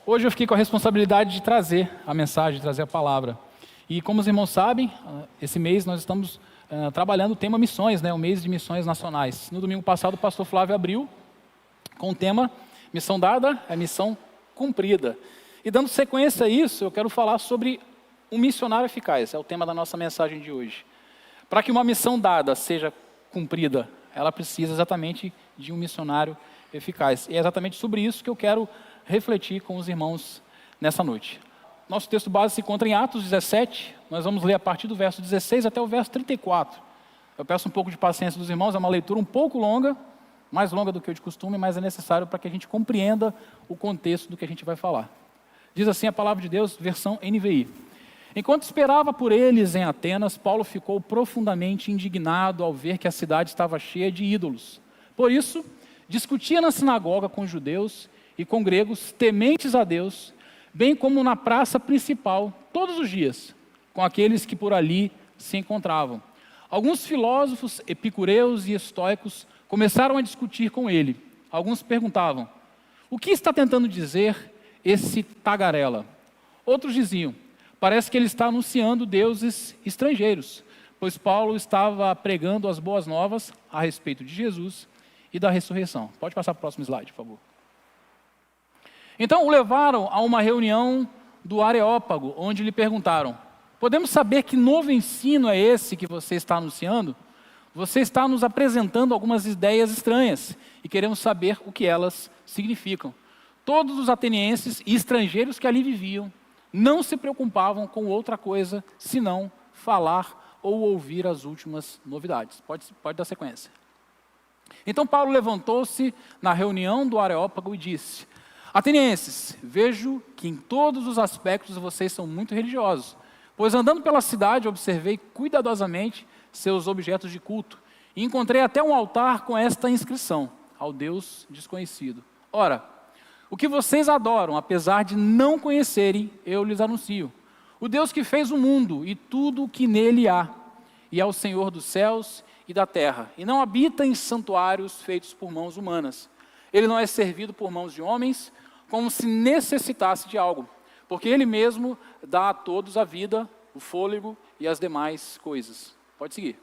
Hoje eu fiquei com a responsabilidade de trazer a mensagem, de trazer a palavra. E como os irmãos sabem, esse mês nós estamos trabalhando o tema missões, o mês de missões nacionais. No domingo passado o pastor Flávio abriu com o tema missão dada é missão cumprida. E dando sequência a isso, eu quero falar sobre um missionário eficaz, é o tema da nossa mensagem de hoje. Para que uma missão dada seja cumprida, ela precisa exatamente de um missionário eficaz. E é exatamente sobre isso que eu quero refletir com os irmãos nessa noite. Nosso texto base se encontra em Atos 17, nós vamos ler a partir do verso 16 até o verso 34. Eu peço um pouco de paciência dos irmãos, é uma leitura um pouco longa, mais longa do que o de costume, mas é necessário para que a gente compreenda o contexto do que a gente vai falar. Diz assim a palavra de Deus, versão NVI. Enquanto esperava por eles em Atenas, Paulo ficou profundamente indignado ao ver que a cidade estava cheia de ídolos. Por isso, discutia na sinagoga com judeus e com gregos tementes a Deus, bem como na praça principal, todos os dias, com aqueles que por ali se encontravam. Alguns filósofos epicureus e estoicos começaram a discutir com ele. Alguns perguntavam, o que está tentando dizer esse tagarela? Outros diziam, parece que ele está anunciando deuses estrangeiros, pois Paulo estava pregando as boas novas a respeito de Jesus e da ressurreição. Pode passar para o próximo slide, por favor. Então o levaram a uma reunião do Areópago, onde lhe perguntaram, podemos saber que novo ensino é esse que você está anunciando? Você está nos apresentando algumas ideias estranhas e queremos saber o que elas significam. Todos os atenienses e estrangeiros que ali viviam não se preocupavam com outra coisa, senão falar ou ouvir as últimas novidades. Pode dar sequência. Então Paulo levantou-se na reunião do Areópago e disse, atenienses, vejo que em todos os aspectos vocês são muito religiosos, pois andando pela cidade observei cuidadosamente seus objetos de culto e encontrei até um altar com esta inscrição, ao Deus desconhecido. Ora, o que vocês adoram, apesar de não conhecerem, eu lhes anuncio. O Deus que fez o mundo e tudo o que nele há, e é o Senhor dos céus e da terra, e não habita em santuários feitos por mãos humanas. Ele não é servido por mãos de homens, como se necessitasse de algo, porque Ele mesmo dá a todos a vida, o fôlego e as demais coisas. Pode seguir.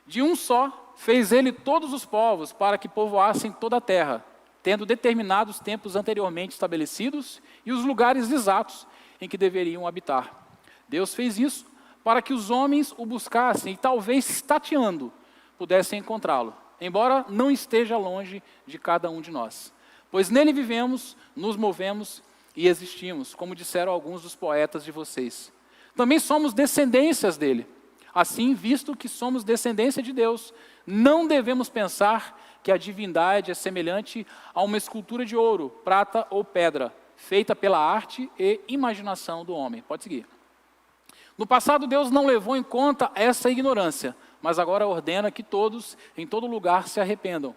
De um só fez Ele todos os povos para que povoassem toda a terra, tendo determinados tempos anteriormente estabelecidos e os lugares exatos em que deveriam habitar. Deus fez isso para que os homens o buscassem e talvez tateando pudessem encontrá-lo, embora não esteja longe de cada um de nós. Pois nele vivemos, nos movemos e existimos, como disseram alguns dos poetas de vocês. Também somos descendências dele. Assim, visto que somos descendência de Deus, não devemos pensar que a divindade é semelhante a uma escultura de ouro, prata ou pedra, feita pela arte e imaginação do homem. Pode seguir. No passado, Deus não levou em conta essa ignorância, mas agora ordena que todos, em todo lugar, se arrependam.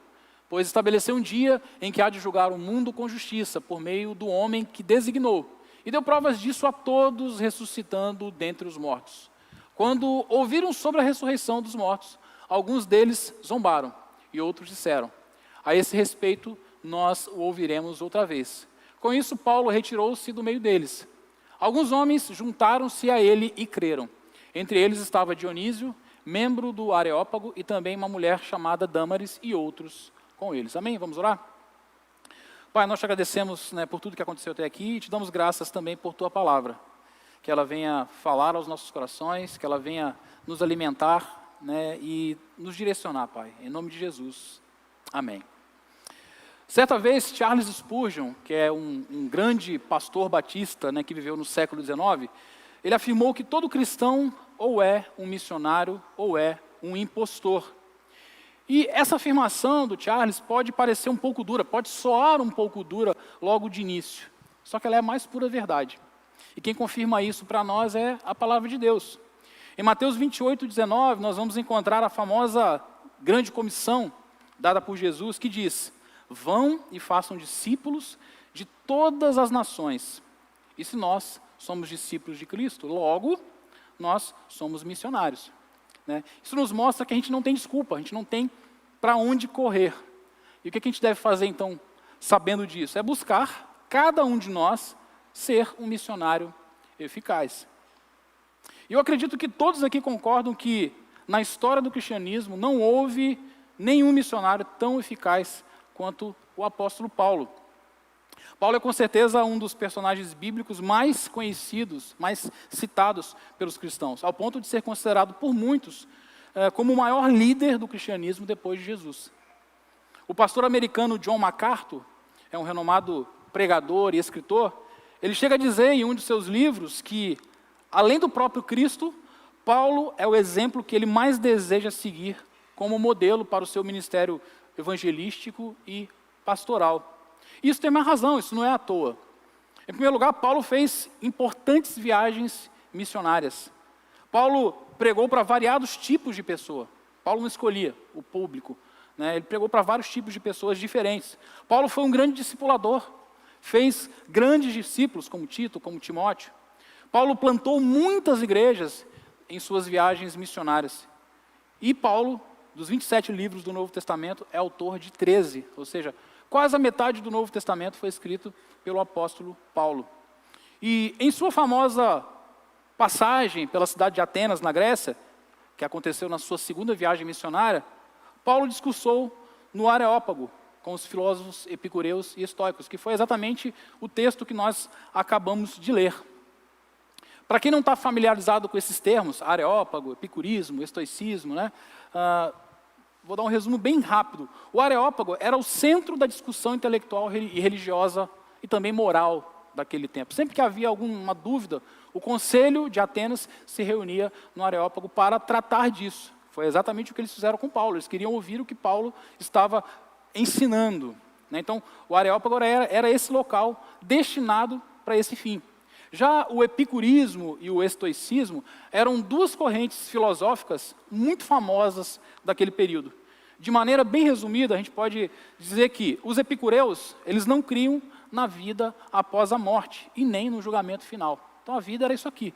Pois estabeleceu um dia em que há de julgar o mundo com justiça, por meio do homem que designou. E deu provas disso a todos, ressuscitando dentre os mortos. Quando ouviram sobre a ressurreição dos mortos, alguns deles zombaram, e outros disseram, a esse respeito nós o ouviremos outra vez. Com isso, Paulo retirou-se do meio deles. Alguns homens juntaram-se a ele e creram. Entre eles estava Dionísio, membro do Areópago, e também uma mulher chamada Dâmaris, e outros com eles. Amém? Vamos orar? Pai, nós te agradecemos por tudo que aconteceu até aqui e te damos graças também por tua palavra. Que ela venha falar aos nossos corações, que ela venha nos alimentar e nos direcionar, Pai. Em nome de Jesus. Amém. Certa vez, Charles Spurgeon, que é um grande pastor batista que viveu no século XIX, ele afirmou que todo cristão ou é um missionário ou é um impostor. E essa afirmação do Charles pode parecer um pouco dura, pode soar um pouco dura logo de início. Só que ela é a mais pura verdade. E quem confirma isso para nós é a palavra de Deus. Em Mateus 28:19, nós vamos encontrar a famosa grande comissão dada por Jesus, que diz, vão e façam discípulos de todas as nações. E se nós somos discípulos de Cristo, logo, nós somos missionários. Isso nos mostra que a gente não tem desculpa, a gente não tem para onde correr. E o que a gente deve fazer, então, sabendo disso? É buscar cada um de nós ser um missionário eficaz. E eu acredito que todos aqui concordam que na história do cristianismo não houve nenhum missionário tão eficaz quanto o apóstolo Paulo. Paulo é com certeza um dos personagens bíblicos mais conhecidos, mais citados pelos cristãos, ao ponto de ser considerado por muitos como o maior líder do cristianismo depois de Jesus. O pastor americano John MacArthur, é um renomado pregador e escritor, ele chega a dizer em um de seus livros que, além do próprio Cristo, Paulo é o exemplo que ele mais deseja seguir como modelo para o seu ministério evangelístico e pastoral. Isso tem uma razão, isso não é à toa. Em primeiro lugar, Paulo fez importantes viagens missionárias. Paulo pregou para variados tipos de pessoa. Paulo não escolhia o público, né? Ele pregou para vários tipos de pessoas diferentes. Paulo foi um grande discipulador, fez grandes discípulos como Tito, como Timóteo. Paulo plantou muitas igrejas em suas viagens missionárias. E Paulo, dos 27 livros do Novo Testamento, é autor de 13, ou seja, quase a metade do Novo Testamento foi escrito pelo apóstolo Paulo. E em sua famosa passagem pela cidade de Atenas, na Grécia, que aconteceu na sua segunda viagem missionária, Paulo discursou no Areópago com os filósofos epicureus e estoicos, que foi exatamente o texto que nós acabamos de ler. Para quem não está familiarizado com esses termos, areópago, epicurismo, estoicismo, né? Vou dar um resumo bem rápido. O Areópago era o centro da discussão intelectual e religiosa e também moral daquele tempo. Sempre que havia alguma dúvida, o Conselho de Atenas se reunia no Areópago para tratar disso. Foi exatamente o que eles fizeram com Paulo. Eles queriam ouvir o que Paulo estava ensinando, né? Então, o Areópago era esse local destinado para esse fim. Já o epicurismo e o estoicismo eram duas correntes filosóficas muito famosas daquele período. De maneira bem resumida, a gente pode dizer que os epicureus, eles não criam na vida após a morte e nem no julgamento final. Então a vida era isso aqui,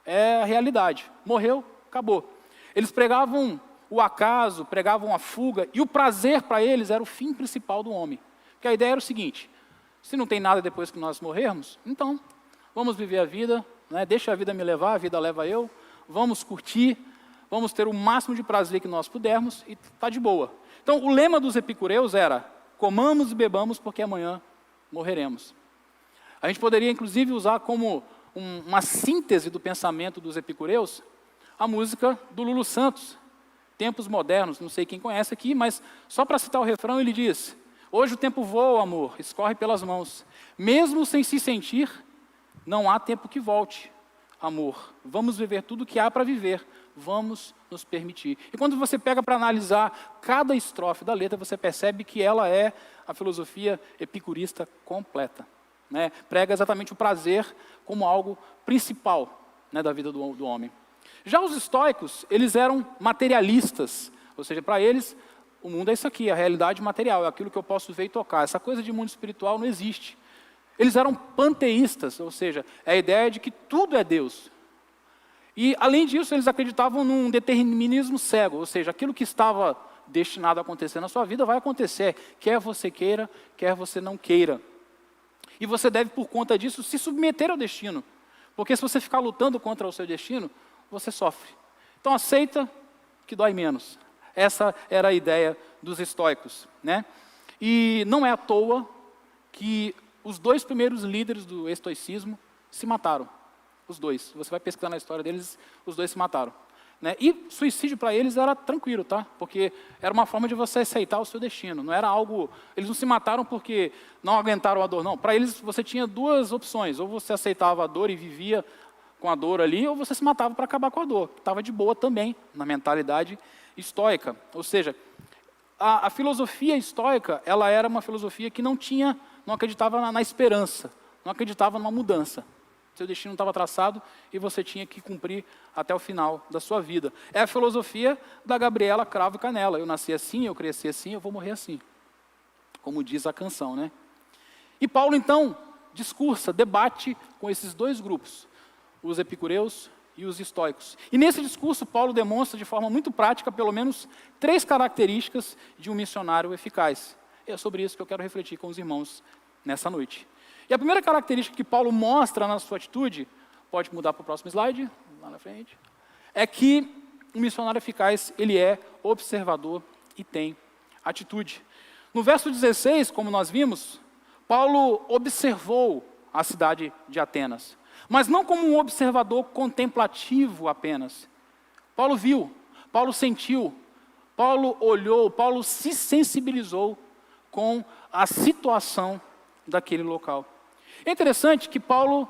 é a realidade. Morreu, acabou. Eles pregavam o acaso, pregavam a fuga, e o prazer para eles era o fim principal do homem. Porque a ideia era o seguinte: se não tem nada depois que nós morrermos, então vamos viver a vida, né? Deixa a vida me levar, a vida leva eu, vamos curtir, vamos ter o máximo de prazer que nós pudermos e está de boa. Então, o lema dos epicureus era: comamos e bebamos porque amanhã morreremos. A gente poderia, inclusive, usar como uma síntese do pensamento dos epicureus a música do Lulu Santos, Tempos Modernos. Não sei quem conhece aqui, mas só para citar o refrão, ele diz: hoje o tempo voa, amor, escorre pelas mãos, mesmo sem se sentir, não há tempo que volte, amor. Vamos viver tudo que há para viver. Vamos nos permitir. E quando você pega para analisar cada estrofe da letra, você percebe que ela é a filosofia epicurista completa, né? Prega exatamente o prazer como algo principal, né, da vida do homem. Já os estoicos, eles eram materialistas, ou seja, para eles, o mundo é isso aqui, a realidade material, é aquilo que eu posso ver e tocar. Essa coisa de mundo espiritual não existe. Eles eram panteístas, ou seja, é a ideia de que tudo é Deus. E, além disso, eles acreditavam num determinismo cego, ou seja, aquilo que estava destinado a acontecer na sua vida vai acontecer, quer você queira, quer você não queira. E você deve, por conta disso, se submeter ao destino. Porque se você ficar lutando contra o seu destino, você sofre. Então, aceita que dói menos. Essa era a ideia dos estoicos, né? E não é à toa que os dois primeiros líderes do estoicismo se mataram. Os dois. Você vai pesquisar na história deles, os dois se mataram, né? E suicídio para eles era tranquilo, tá? Porque era uma forma de você aceitar o seu destino. Não era algo... Eles não se mataram porque não aguentaram a dor, não. Para eles, você tinha duas opções. Ou você aceitava a dor e vivia com a dor ali, ou você se matava para acabar com a dor. Estava de boa também, na mentalidade estoica. Ou seja, a filosofia estoica, ela era uma filosofia que não acreditava na esperança, não acreditava numa mudança. Seu destino estava traçado e você tinha que cumprir até o final da sua vida. É a filosofia da Gabriela Cravo e Canela. Eu nasci assim, eu cresci assim, eu vou morrer assim. Como diz a canção, né? E Paulo, então, discursa, debate com esses dois grupos, os epicureus e os estoicos. E nesse discurso, Paulo demonstra de forma muito prática, pelo menos 3 características de um missionário eficaz. E é sobre isso que eu quero refletir com os irmãos nessa noite. E a primeira característica que Paulo mostra na sua atitude, pode mudar para o próximo slide, lá na frente, é que um missionário eficaz, ele é observador e tem atitude. No verso 16, como nós vimos, Paulo observou a cidade de Atenas, mas não como um observador contemplativo apenas. Paulo viu, Paulo sentiu, Paulo olhou, Paulo se sensibilizou com a situação daquele local. É interessante que Paulo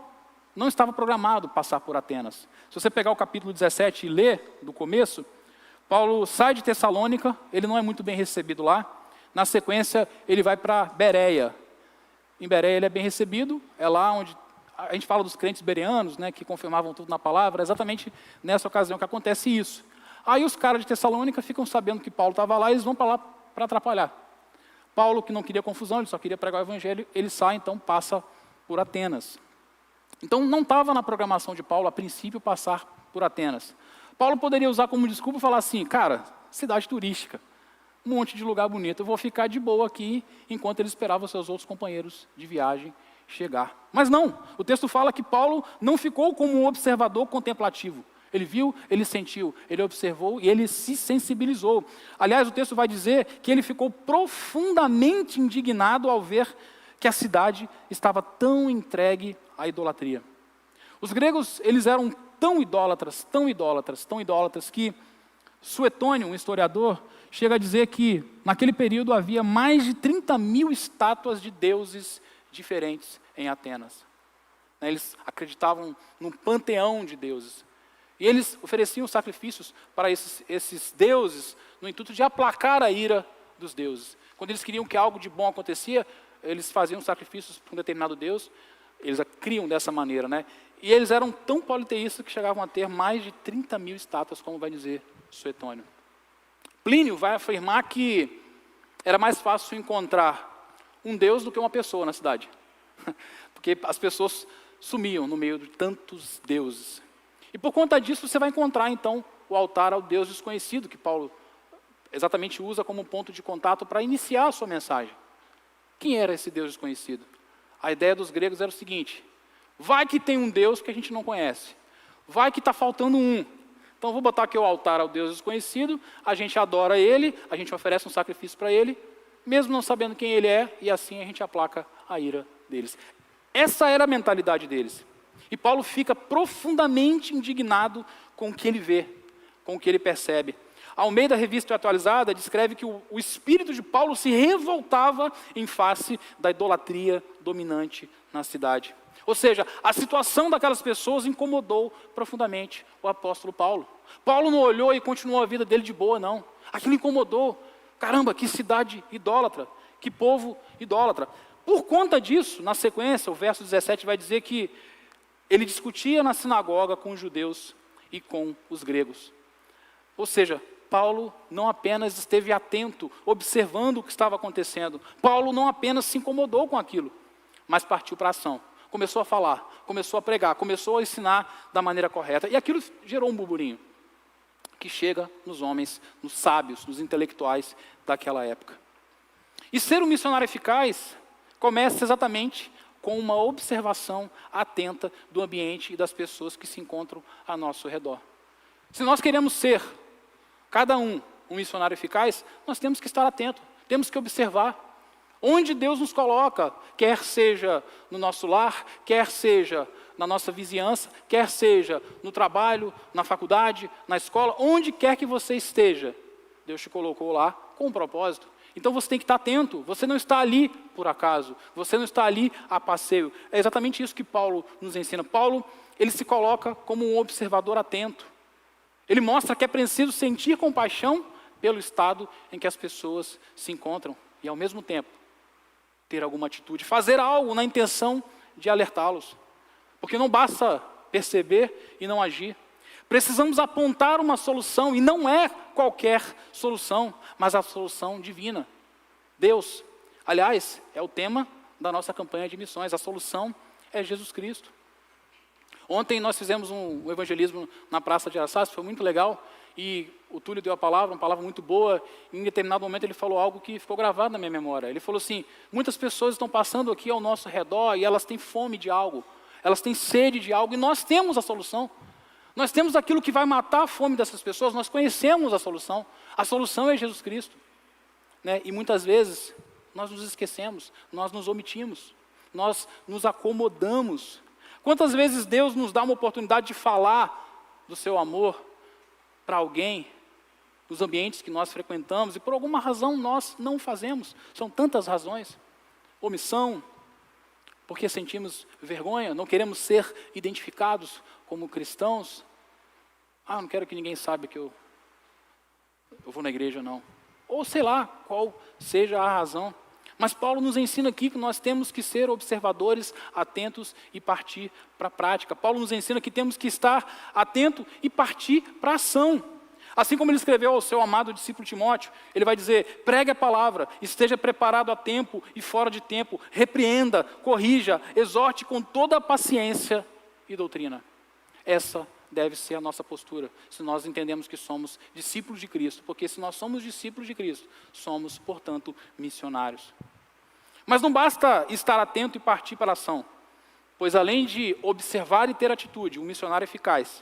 não estava programado passar por Atenas. Se você pegar o capítulo 17 e ler do começo, Paulo sai de Tessalônica, ele não é muito bem recebido lá. Na sequência, ele vai para Bereia. Em Bereia ele é bem recebido, é lá onde a gente fala dos crentes bereanos, né, que confirmavam tudo na palavra, é exatamente nessa ocasião que acontece isso. Aí os caras de Tessalônica ficam sabendo que Paulo estava lá e eles vão para lá para atrapalhar. Paulo, que não queria confusão, ele só queria pregar o evangelho, ele sai, então passa por Atenas. Então não estava na programação de Paulo, a princípio, passar por Atenas. Paulo poderia usar como desculpa e falar assim, cara, cidade turística, um monte de lugar bonito, eu vou ficar de boa aqui, enquanto ele esperava seus outros companheiros de viagem chegar. Mas não, o texto fala que Paulo não ficou como um observador contemplativo. Ele viu, ele sentiu, ele observou e ele se sensibilizou. Aliás, o texto vai dizer que ele ficou profundamente indignado ao ver que a cidade estava tão entregue à idolatria. Os gregos, eles eram tão idólatras, que Suetônio, um historiador, chega a dizer que naquele período havia mais de 30.000 estátuas de deuses diferentes em Atenas. Eles acreditavam num panteão de deuses. E eles ofereciam sacrifícios para esses deuses, no intuito de aplacar a ira dos deuses. Quando eles queriam que algo de bom acontecia, eles faziam sacrifícios para um determinado deus, eles criam dessa maneira, né? E eles eram tão politeístas que chegavam a ter mais de 30.000 estátuas, como vai dizer Suetônio. Plínio vai afirmar que era mais fácil encontrar um deus do que uma pessoa na cidade. Porque as pessoas sumiam no meio de tantos deuses. E por conta disso você vai encontrar então o altar ao Deus desconhecido, que Paulo exatamente usa como ponto de contato para iniciar a sua mensagem. Quem era esse Deus desconhecido? A ideia dos gregos era o seguinte, vai que tem um Deus que a gente não conhece, vai que está faltando um, então vou botar aqui o altar ao Deus desconhecido, a gente adora ele, a gente oferece um sacrifício para ele, mesmo não sabendo quem ele é, e assim a gente aplaca a ira deles. Essa era a mentalidade deles. E Paulo fica profundamente indignado com o que ele vê, com o que ele percebe. A Almeida Revista Atualizada descreve que o espírito de Paulo se revoltava em face da idolatria dominante na cidade. Ou seja, a situação daquelas pessoas incomodou profundamente o apóstolo Paulo. Paulo não olhou e continuou a vida dele de boa, não. Aquilo incomodou. Caramba, que cidade idólatra, que povo idólatra. Por conta disso, na sequência, o verso 17 vai dizer que ele discutia na sinagoga com os judeus e com os gregos. Ou seja, Paulo não apenas esteve atento, observando o que estava acontecendo. Paulo não apenas se incomodou com aquilo, mas partiu para a ação. Começou a falar, começou a pregar, começou a ensinar da maneira correta. E aquilo gerou um burburinho que chega nos homens, nos sábios, nos intelectuais daquela época. E ser um missionário eficaz começa exatamente com uma observação atenta do ambiente e das pessoas que se encontram ao nosso redor. Se nós queremos ser, cada um missionário eficaz, nós temos que estar atento, temos que observar onde Deus nos coloca, quer seja no nosso lar, quer seja na nossa vizinhança, quer seja no trabalho, na faculdade, na escola, onde quer que você esteja, Deus te colocou lá com um propósito. Então você tem que estar atento, você não está ali por acaso, você não está ali a passeio. É exatamente isso que Paulo nos ensina. Paulo, ele se coloca como um observador atento. Ele mostra que é preciso sentir compaixão pelo estado em que as pessoas se encontram e, ao mesmo tempo, ter alguma atitude, fazer algo na intenção de alertá-los. Porque não basta perceber e não agir. Precisamos apontar uma solução, e não é qualquer solução, mas a solução divina. Deus, aliás, é o tema da nossa campanha de missões, a solução é Jesus Cristo. Ontem nós fizemos um evangelismo na Praça de Araçás, foi muito legal, e o Túlio deu a palavra, uma palavra muito boa, e em determinado momento ele falou algo que ficou gravado na minha memória. Ele falou assim, muitas pessoas estão passando aqui ao nosso redor e elas têm fome de algo, elas têm sede de algo, e nós temos a solução. Nós temos aquilo que vai matar a fome dessas pessoas, nós conhecemos a solução é Jesus Cristo. Né? E muitas vezes nós nos esquecemos, nós nos omitimos, nós nos acomodamos. Quantas vezes Deus nos dá uma oportunidade de falar do seu amor para alguém, nos ambientes que nós frequentamos, e por alguma razão nós não fazemos. São tantas razões. Omissão, porque sentimos vergonha, não queremos ser identificados como cristãos. Não quero que ninguém saiba que eu vou na igreja, não. Ou sei lá, qual seja a razão. Mas Paulo nos ensina aqui que nós temos que ser observadores, atentos e partir para a prática. Paulo nos ensina que temos que estar atento e partir para a ação. Assim como ele escreveu ao seu amado discípulo Timóteo, ele vai dizer, pregue a palavra, esteja preparado a tempo e fora de tempo, repreenda, corrija, exorte com toda a paciência e doutrina. Essa deve ser a nossa postura, se nós entendemos que somos discípulos de Cristo, porque se nós somos discípulos de Cristo, somos, portanto, missionários. Mas não basta estar atento e partir para a ação, pois além de observar e ter atitude, um missionário eficaz,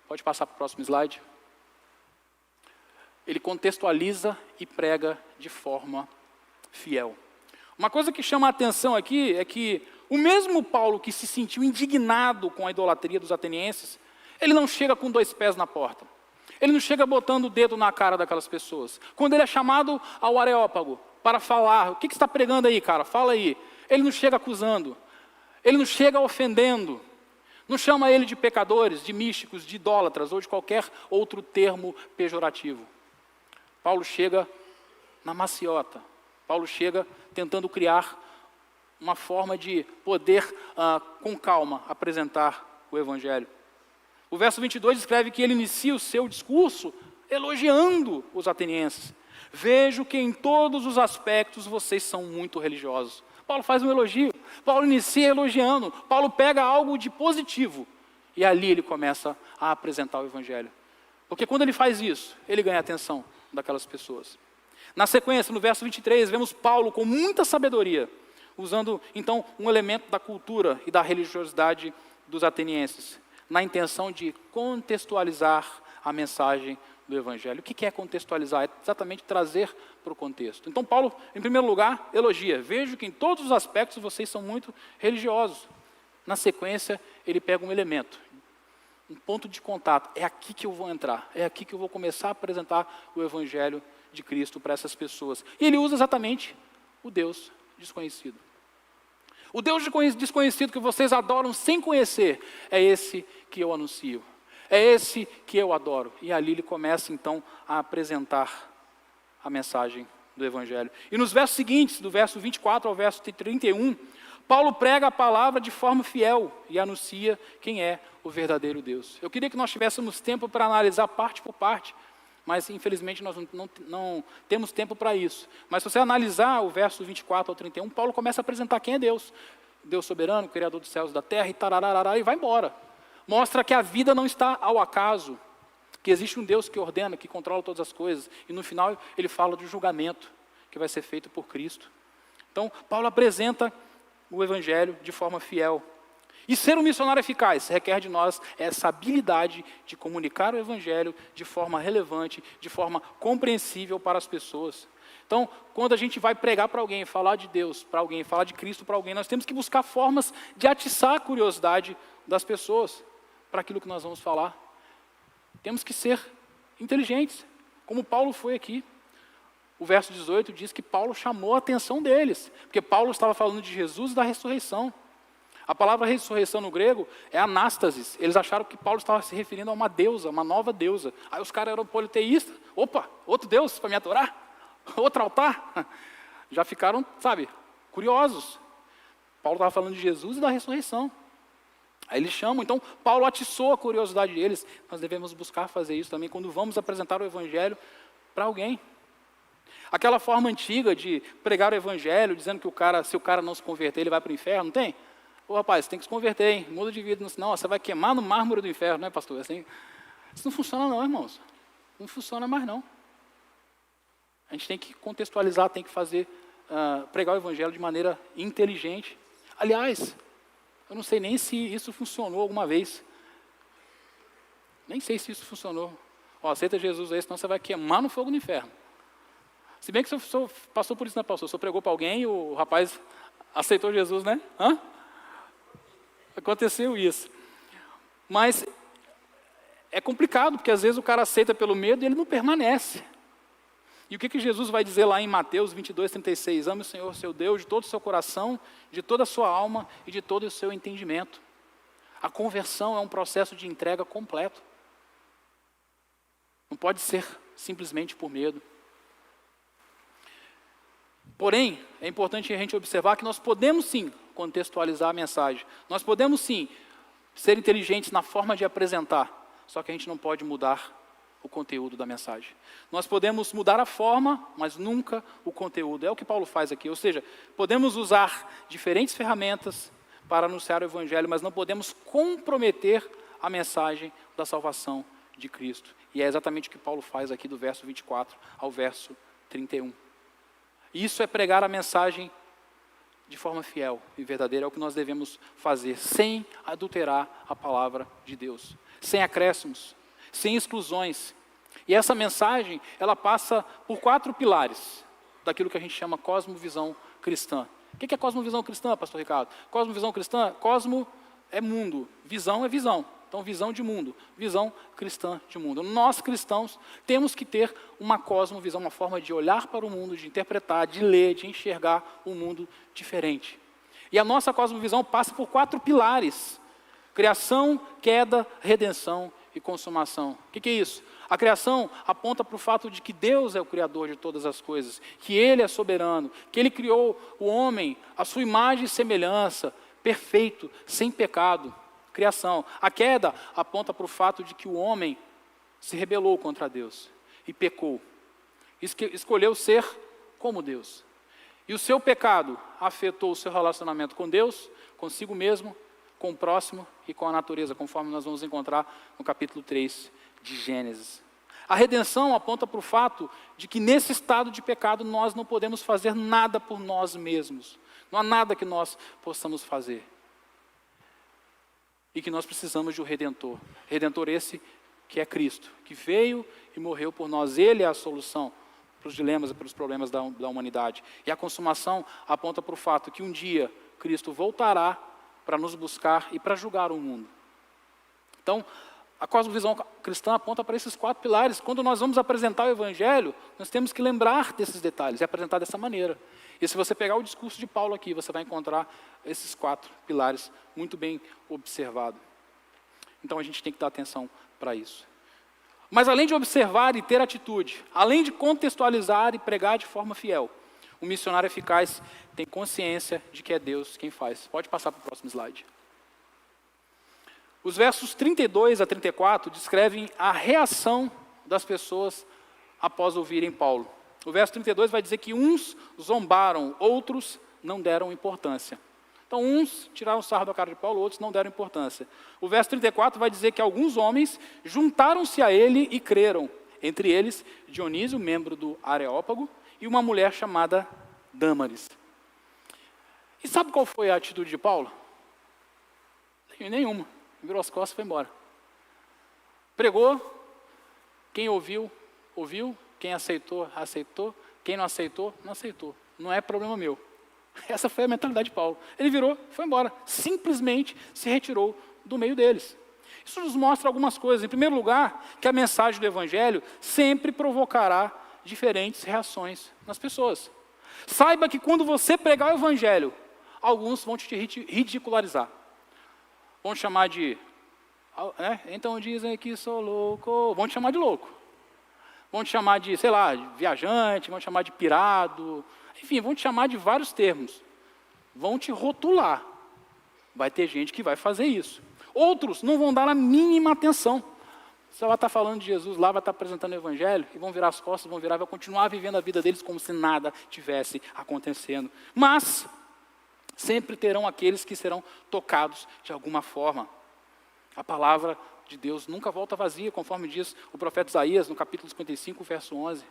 pode passar para o próximo slide, ele contextualiza e prega de forma fiel. Uma coisa que chama a atenção aqui é que o mesmo Paulo que se sentiu indignado com a idolatria dos atenienses, ele não chega com 2 pés na porta. Ele não chega botando o dedo na cara daquelas pessoas. Quando ele é chamado ao Areópago para falar, o que você está pregando aí, cara? Fala aí. Ele não chega acusando. Ele não chega ofendendo. Não chama ele de pecadores, de místicos, de idólatras ou de qualquer outro termo pejorativo. Paulo chega na maciota. Paulo chega tentando criar uma forma de poder, com calma, apresentar o Evangelho. O verso 22 escreve que ele inicia o seu discurso elogiando os atenienses. Vejo que em todos os aspectos vocês são muito religiosos. Paulo faz um elogio. Paulo inicia elogiando. Paulo pega algo de positivo. E ali ele começa a apresentar o Evangelho. Porque quando ele faz isso, ele ganha a atenção daquelas pessoas. Na sequência, no verso 23, vemos Paulo com muita sabedoria, usando então um elemento da cultura e da religiosidade dos atenienses, na intenção de contextualizar a mensagem do Evangelho. O que é contextualizar? É exatamente trazer para o contexto. Então Paulo, em primeiro lugar, elogia. Vejo que em todos os aspectos vocês são muito religiosos. Na sequência, ele pega um elemento, um ponto de contato. É aqui que eu vou entrar. É aqui que eu vou começar a apresentar o Evangelho de Cristo para essas pessoas. E ele usa exatamente o Deus desconhecido. O Deus desconhecido que vocês adoram sem conhecer, é esse que eu anuncio. É esse que eu adoro. E ali ele começa então a apresentar a mensagem do Evangelho. E nos versos seguintes, do verso 24 ao verso 31, Paulo prega a palavra de forma fiel e anuncia quem é o verdadeiro Deus. Eu queria que nós tivéssemos tempo para analisar parte por parte, mas infelizmente nós não temos tempo para isso. Mas se você analisar o verso 24 ao 31, Paulo começa a apresentar quem é Deus. Deus soberano, Criador dos céus e da terra, e tarararará, e vai embora. Mostra que a vida não está ao acaso, que existe um Deus que ordena, que controla todas as coisas. E no final ele fala do julgamento que vai ser feito por Cristo. Então, Paulo apresenta o Evangelho de forma fiel. E ser um missionário eficaz requer de nós essa habilidade de comunicar o Evangelho de forma relevante, de forma compreensível para as pessoas. Então, quando a gente vai pregar para alguém, falar de Deus para alguém, falar de Cristo para alguém, nós temos que buscar formas de atiçar a curiosidade das pessoas para aquilo que nós vamos falar. Temos que ser inteligentes, como Paulo foi aqui. O verso 18 diz que Paulo chamou a atenção deles, porque Paulo estava falando de Jesus e da ressurreição. A palavra ressurreição no grego é anástasis. Eles acharam que Paulo estava se referindo a uma deusa, uma nova deusa. Aí os caras eram politeístas. Opa, outro Deus para me adorar? Outro altar? Já ficaram, curiosos. Paulo estava falando de Jesus e da ressurreição. Aí eles chamam, então Paulo atiçou a curiosidade deles. Nós devemos buscar fazer isso também quando vamos apresentar o Evangelho para alguém. Aquela forma antiga de pregar o Evangelho, dizendo que se o cara não se converter, ele vai para o inferno, não tem? Ô rapaz, você tem que se converter, muda de vida, senão você vai queimar no mármore do inferno, não é pastor? Assim, isso não funciona não, irmãos. Não funciona mais não. A gente tem que contextualizar, tem que fazer, pregar o evangelho de maneira inteligente. Aliás, eu não sei nem se isso funcionou alguma vez. Nem sei se isso funcionou. Aceita Jesus aí, senão você vai queimar no fogo do inferno. Se bem que o senhor passou por isso, né, pastor? O senhor pregou para alguém e o rapaz aceitou Jesus, né? Aconteceu isso. Mas é complicado, porque às vezes o cara aceita pelo medo e ele não permanece. E o que Jesus vai dizer lá em Mateus 22:36? Ame o Senhor, seu Deus, de todo o seu coração, de toda a sua alma e de todo o seu entendimento. A conversão é um processo de entrega completo. Não pode ser simplesmente por medo. Porém, é importante a gente observar que nós podemos sim contextualizar a mensagem. Nós podemos sim ser inteligentes na forma de apresentar. Só que a gente não pode mudar o conteúdo da mensagem. Nós podemos mudar a forma, mas nunca o conteúdo. É o que Paulo faz aqui. Ou seja, podemos usar diferentes ferramentas para anunciar o evangelho, mas não podemos comprometer a mensagem da salvação de Cristo. E é exatamente o que Paulo faz aqui do verso 24 ao verso 31. Isso é pregar a mensagem de forma fiel e verdadeira. É o que nós devemos fazer, sem adulterar a palavra de Deus. Sem acréscimos, sem exclusões. E essa mensagem, ela passa por 4 pilares daquilo que a gente chama cosmovisão cristã. O que é cosmovisão cristã, pastor Ricardo? Cosmovisão cristã, cosmo é mundo, visão é visão. Então, visão de mundo, visão cristã de mundo. Nós cristãos temos que ter uma cosmovisão, uma forma de olhar para o mundo, de interpretar, de ler, de enxergar o mundo diferente. E a nossa cosmovisão passa por 4 pilares: criação, queda, redenção e consumação. O que é isso? A criação aponta para o fato de que Deus é o Criador de todas as coisas, que Ele é soberano, que Ele criou o homem à sua imagem e semelhança, perfeito, sem pecado. Criação. A queda aponta para o fato de que o homem se rebelou contra Deus e pecou. Escolheu ser como Deus. E o seu pecado afetou o seu relacionamento com Deus, consigo mesmo, com o próximo e com a natureza, conforme nós vamos encontrar no capítulo 3 de Gênesis. A redenção aponta para o fato de que nesse estado de pecado nós não podemos fazer nada por nós mesmos. Não há nada que nós possamos fazer. E que nós precisamos de um Redentor. Redentor esse que é Cristo, que veio e morreu por nós. Ele é a solução para os dilemas e para os problemas da humanidade. E a consumação aponta para o fato que um dia Cristo voltará para nos buscar e para julgar o mundo. Então, a cosmovisão cristã aponta para esses 4 pilares. Quando nós vamos apresentar o Evangelho, nós temos que lembrar desses detalhes e apresentar dessa maneira. E se você pegar o discurso de Paulo aqui, você vai encontrar esses 4 pilares muito bem observados. Então a gente tem que dar atenção para isso. Mas além de observar e ter atitude, além de contextualizar e pregar de forma fiel, um missionário eficaz tem consciência de que é Deus quem faz. Pode passar para o próximo slide. Os versos 32 a 34 descrevem a reação das pessoas após ouvirem Paulo. O verso 32 vai dizer que uns zombaram, outros não deram importância. Então, uns tiraram sarro da cara de Paulo, outros não deram importância. O verso 34 vai dizer que alguns homens juntaram-se a ele e creram. Entre eles, Dionísio, membro do Areópago, e uma mulher chamada Dâmaris. E sabe qual foi a atitude de Paulo? Nenhuma. Virou as costas e foi embora. Pregou, quem ouviu, ouviu, quem aceitou, aceitou, quem não aceitou, não aceitou. Não é problema meu. Essa foi a mentalidade de Paulo. Ele virou, foi embora. Simplesmente se retirou do meio deles. Isso nos mostra algumas coisas. Em primeiro lugar, que a mensagem do Evangelho sempre provocará diferentes reações nas pessoas. Saiba que quando você pregar o Evangelho, alguns vão te ridicularizar. Vão te chamar de... Então dizem que sou louco. Vão te chamar de louco. Vão te chamar de, sei lá, de viajante, vão te chamar de pirado. Enfim, vão te chamar de vários termos. Vão te rotular. Vai ter gente que vai fazer isso. Outros não vão dar a mínima atenção. Você vai estar falando de Jesus lá, vai estar apresentando o Evangelho, e vão virar as costas, vão continuar vivendo a vida deles como se nada tivesse acontecendo. Mas sempre terão aqueles que serão tocados de alguma forma. A palavra de Deus nunca volta vazia, conforme diz o profeta Isaías, no capítulo 55, verso 11.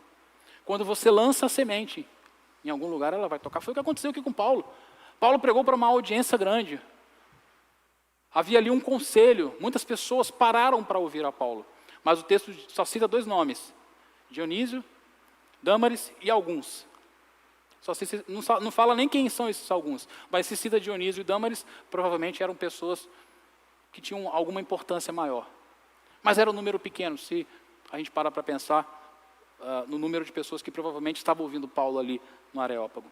Quando você lança a semente, em algum lugar ela vai tocar. Foi o que aconteceu aqui com Paulo. Paulo pregou para uma audiência grande. Havia ali um conselho, muitas pessoas pararam para ouvir a Paulo. Mas o texto só cita 2 nomes, Dionísio, Dâmaris e alguns. Não fala nem quem são esses alguns, mas se cita Dionísio e Dâmaris, provavelmente eram pessoas que tinham alguma importância maior. Mas era um número pequeno, se a gente parar para pensar no número de pessoas que provavelmente estavam ouvindo Paulo ali no Areópago.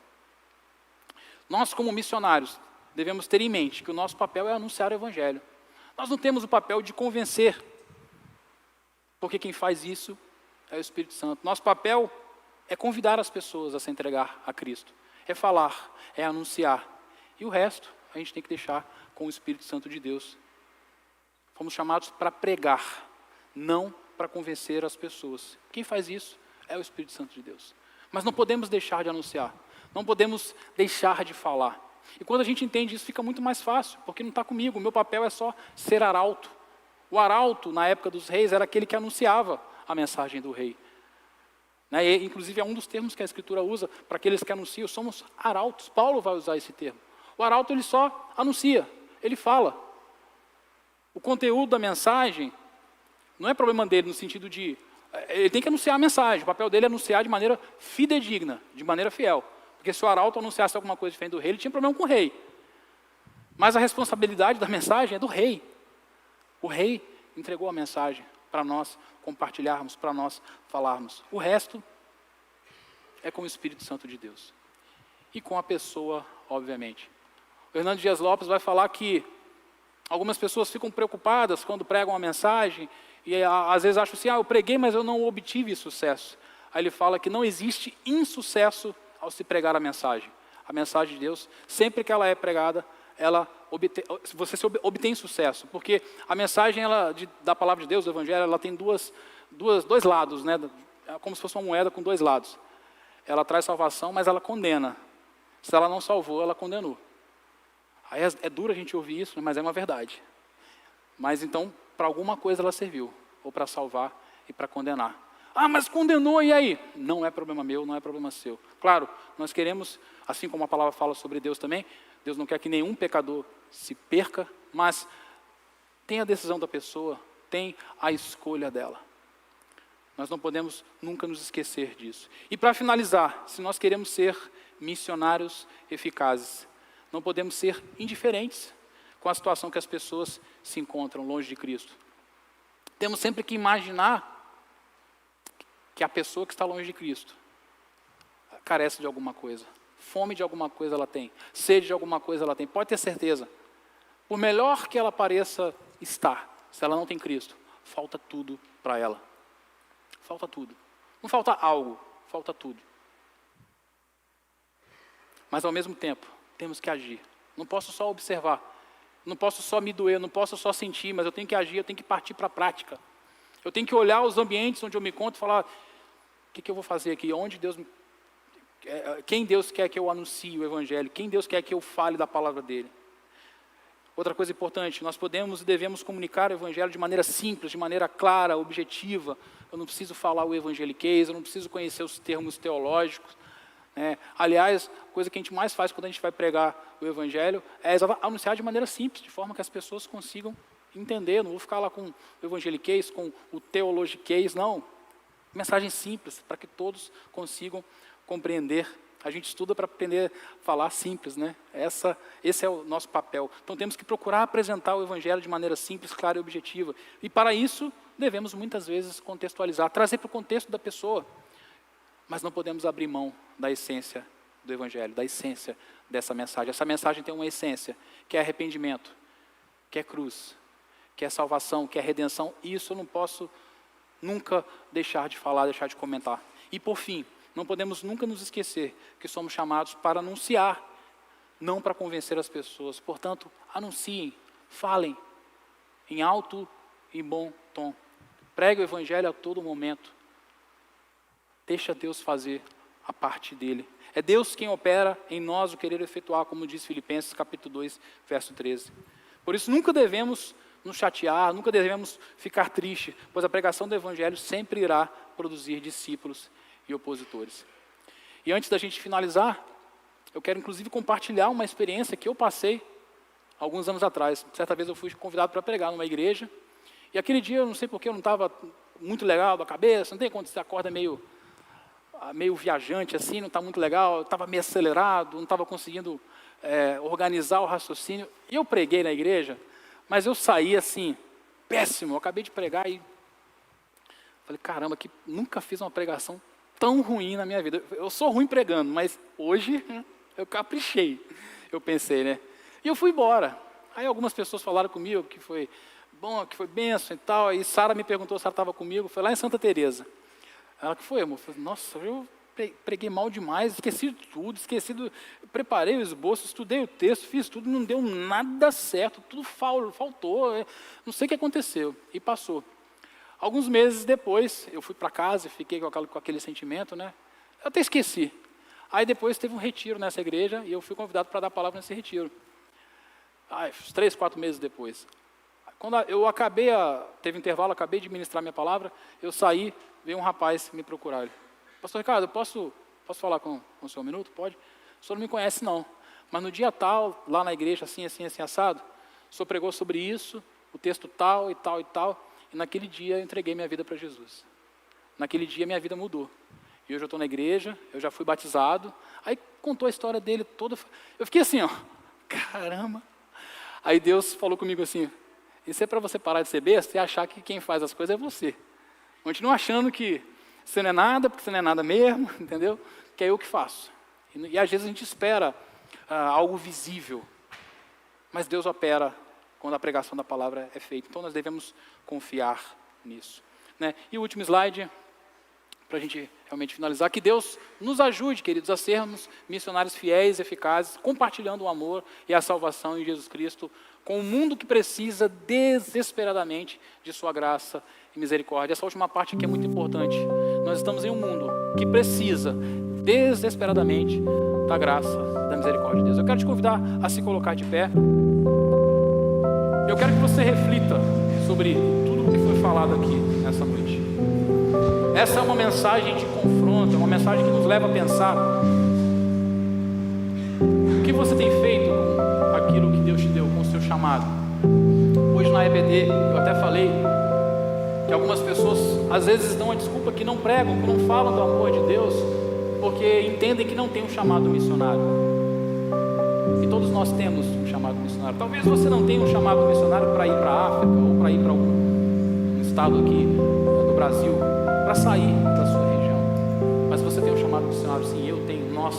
Nós, como missionários, devemos ter em mente que o nosso papel é anunciar o Evangelho. Nós não temos o papel de convencer, porque quem faz isso é o Espírito Santo. Nosso papel é convidar as pessoas a se entregar a Cristo. É falar, é anunciar. E o resto a gente tem que deixar com o Espírito Santo de Deus. Fomos chamados para pregar, não para convencer as pessoas. Quem faz isso é o Espírito Santo de Deus. Mas não podemos deixar de anunciar. Não podemos deixar de falar. E quando a gente entende isso, fica muito mais fácil, porque não está comigo. O meu papel é só ser arauto. O arauto, na época dos reis, era aquele que anunciava a mensagem do rei. E, inclusive, é um dos termos que a Escritura usa para aqueles que anunciam. Somos arautos. Paulo vai usar esse termo. O arauto, ele só anuncia, ele fala. O conteúdo da mensagem não é problema dele no sentido de... Ele tem que anunciar a mensagem. O papel dele é anunciar de maneira fidedigna, de maneira fiel. Porque se o arauto anunciasse alguma coisa diferente do rei, ele tinha problema com o rei. Mas a responsabilidade da mensagem é do rei. O rei entregou a mensagem para nós compartilharmos, para nós falarmos. O resto é com o Espírito Santo de Deus. E com a pessoa, obviamente. O Hernando Dias Lopes vai falar que algumas pessoas ficam preocupadas quando pregam a mensagem e às vezes acham assim, eu preguei, mas eu não obtive sucesso. Aí ele fala que não existe insucesso ao se pregar a mensagem. A mensagem de Deus, sempre que ela é pregada, você obtém sucesso, porque a mensagem da palavra de Deus, do Evangelho, ela tem dois lados, né? É como se fosse uma moeda com 2 lados. Ela traz salvação, mas ela condena. Se ela não salvou, ela condenou. Aí é duro a gente ouvir isso, mas é uma verdade. Mas então, para alguma coisa ela serviu, ou para salvar e para condenar. Mas condenou, e aí? Não é problema meu, não é problema seu. Claro, nós queremos, assim como a palavra fala sobre Deus também, Deus não quer que nenhum pecador se perca, mas tem a decisão da pessoa, tem a escolha dela. Nós não podemos nunca nos esquecer disso. E para finalizar, se nós queremos ser missionários eficazes, não podemos ser indiferentes com a situação que as pessoas se encontram longe de Cristo. Temos sempre que imaginar que a pessoa que está longe de Cristo carece de alguma coisa. Fome de alguma coisa ela tem. Sede de alguma coisa ela tem. Pode ter certeza. Por melhor que ela pareça estar, se ela não tem Cristo, falta tudo para ela. Falta tudo. Não falta algo, falta tudo. Mas ao mesmo tempo, temos que agir. Não posso só observar. Não posso só me doer, não posso só sentir, mas eu tenho que agir, eu tenho que partir para a prática. Eu tenho que olhar os ambientes onde eu me encontro e falar, o que eu vou fazer aqui? Quem Deus quer que eu anuncie o Evangelho? Quem Deus quer que eu fale da palavra dele? Outra coisa importante, nós podemos e devemos comunicar o Evangelho de maneira simples, de maneira clara, objetiva. Eu não preciso falar o evangeliquez, eu não preciso conhecer os termos teológicos. Aliás, a coisa que a gente mais faz quando a gente vai pregar o Evangelho é anunciar de maneira simples, de forma que as pessoas consigam entender. Não vou ficar lá com o evangeliquez, com o teologiquez, não. Mensagem simples, para que todos consigam compreender. A gente estuda para aprender a falar simples, né? Esse é o nosso papel. Então temos que procurar apresentar o Evangelho de maneira simples, clara e objetiva. E para isso, devemos muitas vezes contextualizar, trazer para o contexto da pessoa. Mas não podemos abrir mão da essência do Evangelho, da essência dessa mensagem. Essa mensagem tem uma essência, que é arrependimento, que é cruz, que é salvação, que é redenção. E isso eu não posso nunca deixar de falar, deixar de comentar. E por fim, não podemos nunca nos esquecer que somos chamados para anunciar, não para convencer as pessoas. Portanto, anunciem, falem em alto e bom tom. Pregue o Evangelho a todo momento. Deixa Deus fazer a parte dele. É Deus quem opera em nós o querer efetuar, como diz Filipenses capítulo 2, verso 13. Por isso nunca devemos nos chatear, nunca devemos ficar tristes, pois a pregação do Evangelho sempre irá produzir discípulos e opositores. E antes da gente finalizar, eu quero inclusive compartilhar uma experiência que eu passei alguns anos atrás. Certa vez eu fui convidado para pregar numa igreja, e aquele dia, eu não sei porque, eu não estava muito legal da cabeça, não tem quando você acorda meio viajante assim, não está muito legal, eu estava meio acelerado, não estava conseguindo organizar o raciocínio. E eu preguei na igreja, mas eu saí assim, péssimo. Eu acabei de pregar e falei, caramba, que nunca fiz uma pregação tão ruim na minha vida. Eu sou ruim pregando, mas hoje eu caprichei, eu pensei, né? E eu fui embora. Aí algumas pessoas falaram comigo que foi bom, que foi bênção e tal. Aí Sara me perguntou se ela estava comigo, foi lá em Santa Teresa. Ela, que foi, amor? Eu falei, nossa, eu preguei mal demais, esqueci de tudo, preparei o esboço, estudei o texto, fiz tudo, não deu nada certo, tudo faltou, não sei o que aconteceu. E passou. Alguns meses depois, eu fui para casa e fiquei com aquele sentimento, né? Eu até esqueci. Aí depois teve um retiro nessa igreja e eu fui convidado para dar palavra nesse retiro. Uns 3, 4 meses depois. Quando eu teve intervalo, acabei de ministrar minha palavra, eu saí, veio um rapaz me procurar. Ele, pastor Ricardo, eu posso falar com o senhor um minuto? Pode? O senhor não me conhece não, mas no dia tal, lá na igreja, assim, assado, o senhor pregou sobre isso, o texto tal e tal e tal, e naquele dia eu entreguei minha vida para Jesus. Naquele dia minha vida mudou. E hoje eu estou na igreja, eu já fui batizado. Aí contou a história dele toda. Eu fiquei assim, ó, caramba. Aí Deus falou comigo assim, isso é para você parar de ser besta e achar que quem faz as coisas é você. Continua achando que você não é nada, porque você não é nada mesmo, entendeu? Que é eu que faço. E às vezes a gente espera algo visível, mas Deus opera quando a pregação da palavra é feita. Então nós devemos confiar nisso, né? E o último slide, para a gente realmente finalizar, que Deus nos ajude, queridos, a sermos missionários fiéis, eficazes, compartilhando o amor e a salvação em Jesus Cristo, com um mundo que precisa desesperadamente de sua graça e misericórdia. Essa última parte aqui é muito importante. Nós estamos em um mundo que precisa desesperadamente da graça, da misericórdia de Deus. Eu quero te convidar a se colocar de pé. Eu quero que você reflita sobre tudo o que foi falado aqui nessa noite. Essa é uma mensagem de confronto, é uma mensagem que nos leva a pensar o que você tem feito com aquilo que Deus te deu, com o seu chamado. Hoje na EBD eu até falei que algumas pessoas às vezes dão a desculpa que não pregam, que não falam do amor de Deus, porque entendem que não tem um chamado missionário. E todos nós temos um chamado missionário. Talvez você não tenha um chamado missionário para ir para a África ou para ir para algum estado aqui do Brasil, para sair da sua região. Mas você tem um chamado missionário, sim, eu tenho, nós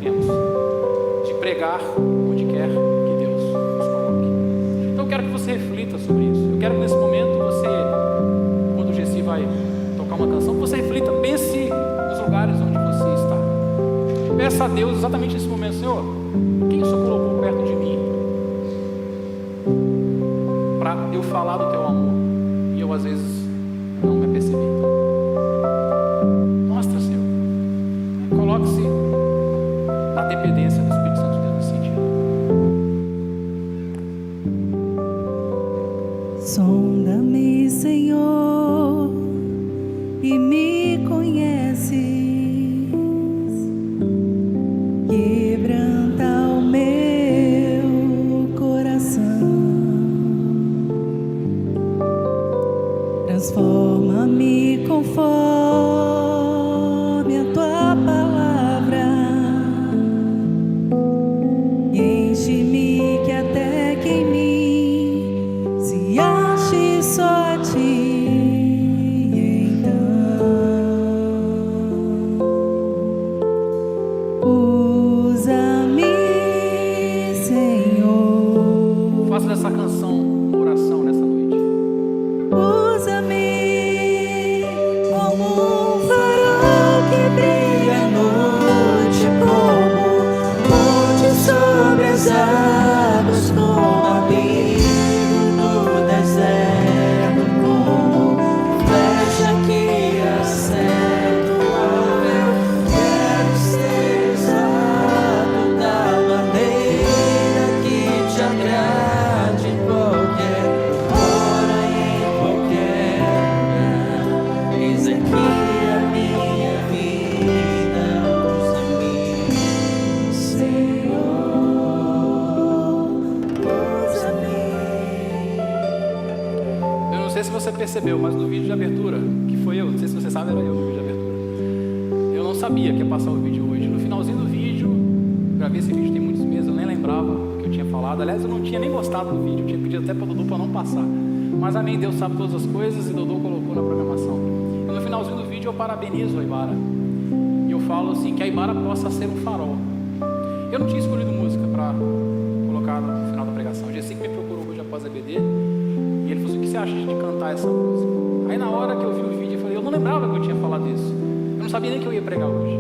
temos, de pregar onde quer que Deus nos coloque. Então eu quero que você reflita sobre isso. Eu quero que nesse momento você, quando o Gessi vai tocar uma canção, você reflita, pense nos lugares onde você está. Peça a Deus exatamente nesse momento, Senhor, quem o Senhor colocou perto de mim para eu falar do teu amor e eu às vezes não me apercebi. Mostra, Senhor. Coloque-se na dependência do Espírito Santo de Deus nesse sentido. Sonda-me, Senhor, e me conheces. Quebranta o meu coração. Transforma-me conforme a tua palavra. Enche-me que até que em mim se ache só a ti. Então usa-me, Senhor. Faça dessa canção uma oração nessa noite. Usa-me como um farol que brilha à noite, como ponte sobre as águas, como abrigo no deserto, como flecha que acerta o alvo. Quero ser usado da maneira que te agrade, qualquer sei se você percebeu, mas no vídeo de abertura, que foi eu, não sei se você sabe, era eu no vídeo de abertura. Eu não sabia que ia passar o vídeo hoje. No finalzinho do vídeo, gravei esse vídeo tem muitos meses, eu nem lembrava o que eu tinha falado. Aliás, eu não tinha nem gostado do vídeo, eu tinha pedido até para o Dodô para não passar. Mas amém, Deus sabe todas as coisas e Dodô colocou na programação. E no finalzinho do vídeo eu parabenizo a Aibara. E eu falo assim, que a Aibara possa ser um farol. Eu não tinha escolhido música para colocar no final da pregação. O Jessica me procurou hoje após a EBD. E ele falou assim, o que você acha de cantar essa música? Aí na hora que eu vi o vídeo, eu falei, eu não lembrava que eu tinha falado isso. Eu não sabia nem que eu ia pregar hoje.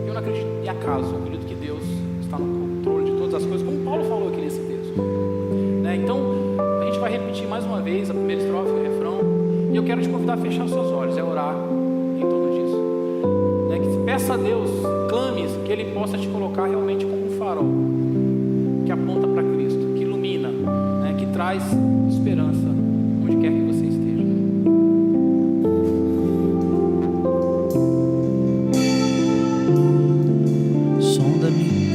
Eu não acredito em acaso, eu acredito que Deus está no controle de todas as coisas, como Paulo falou aqui nesse texto. Né? Então, a gente vai repetir mais uma vez a primeira estrofe e o refrão. E eu quero te convidar a fechar os seus olhos, é orar em torno disso. Né? Que peça a Deus, clame que Ele possa te colocar realmente como um farol, que aponta para Cristo, que ilumina, né? Que traz esperança onde quer que você esteja. Sonda-me,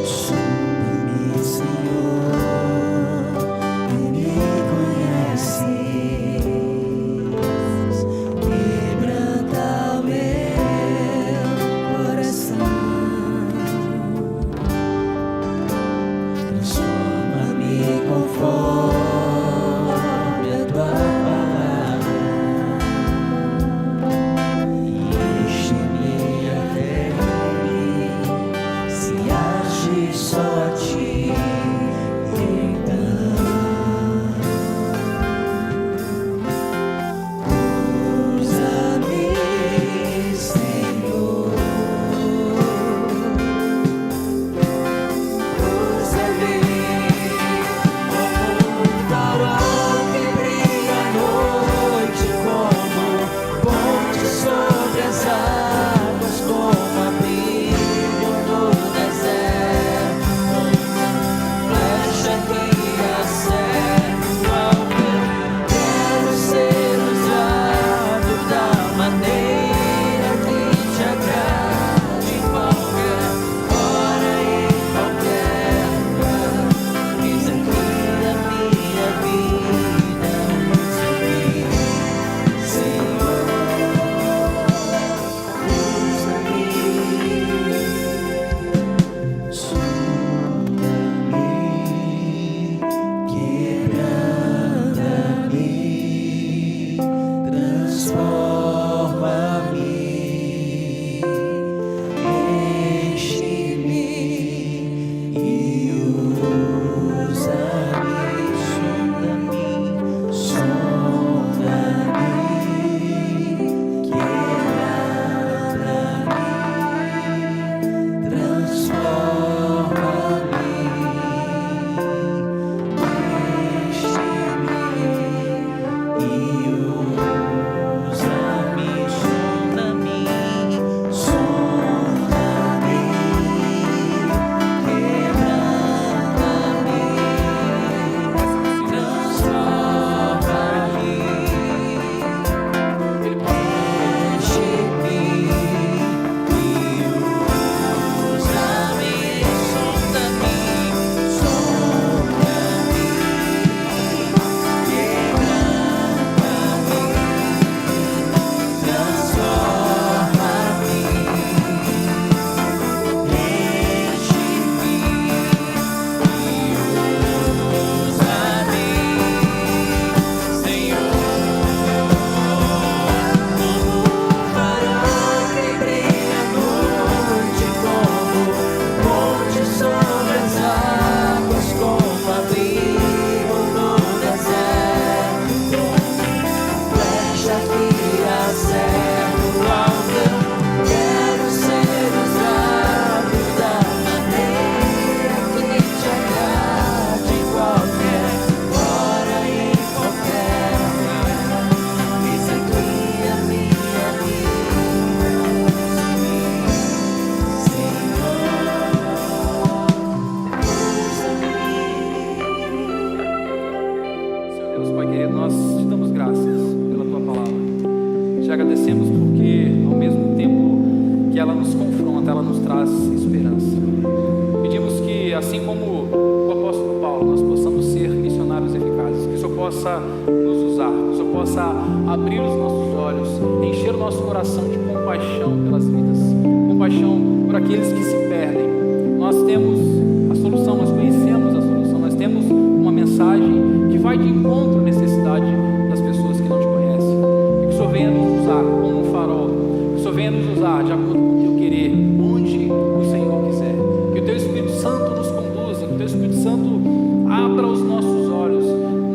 sonda-me, Senhor, e me conheces, quebranta o meu coração, transforma-me conforme a tua palavra, enche-me até se age só a ti, então usa-me, Senhor, usa-me como um farol que brilha à noite, como ponte sobre as águas, como abrigo no deserto, flecha que acerta o alvo. Quero ser usado da maneira que te agrade, em qualquer hora e em qualquer lugar. Eis aqui a minha vida, usa-me, Senhor, usa-me, sonda-me, quebranta-me, transforma-me, enche-me e usa-me, sonda-me, sonda-me, quebranta-me, transforma-me, enche-me e usa-me, sonda-me, sonda-me, quebranta-me, transforma-me, enche-me e usa-me, sonda-me, sonda-me, quebranta-me, transforma-me, enche-me e usa-me, Senhor, como um farol que brilha à noite, como ponte sobre as águas, como abrigo no deserto, flecha que acerta o alvo. Quero ser usado da maneira que te agrade, em qualquer hora e em qualquer lugar. Eis aqui a minha vida, usa-me, Senhor, usa-me. Senhor Deus, Pai querido, nós te damos graças pela tua palavra. Te agradecemos porque, ao mesmo tempo que ela nos confronta, ela nos traz esperança. Pedimos que, assim como o apóstolo Paulo, nós possamos ser missionários eficazes, que o Senhor possa nos usar, que o Senhor possa abrir os nossos olhos, encher o nosso coração de compaixão pelas vidas, compaixão por aqueles que se perdem. Nós temos a solução, nós conhecemos a solução, nós temos uma mensagem que vai de encontro à necessidade das pessoas que não te conhecem. E que o Senhor venha nos usar como um farol, que o Senhor venha nos usar de acordo com o teu querer, onde o Senhor quiser. Que o teu Espírito Santo nos conduza, que o teu Espírito Santo abra os nossos olhos,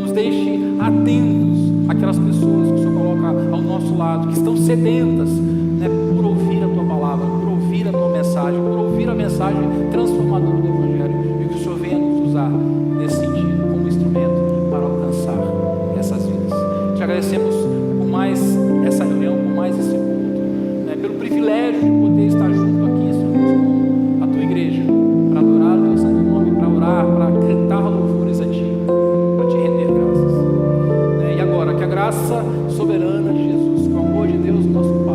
nos deixe atentos àquelas pessoas que o Senhor coloca ao nosso lado, que estão sedentas, né, por ouvir a tua palavra, por ouvir a tua mensagem, por ouvir a mensagem transformadora do Evangelho, e que o Senhor venha nos usar nesse sentido, como instrumento para alcançar essas vidas. Te agradecemos por mais essa reunião, por mais esse culto, né, pelo privilégio de poder estar junto aqui, Senhor Deus, com a tua igreja, para adorar o teu santo nome, para orar, para cantar louvores a ti, para te render graças. Né? E agora, que a graça soberana de Jesus, que o amor de Deus, nosso Pai,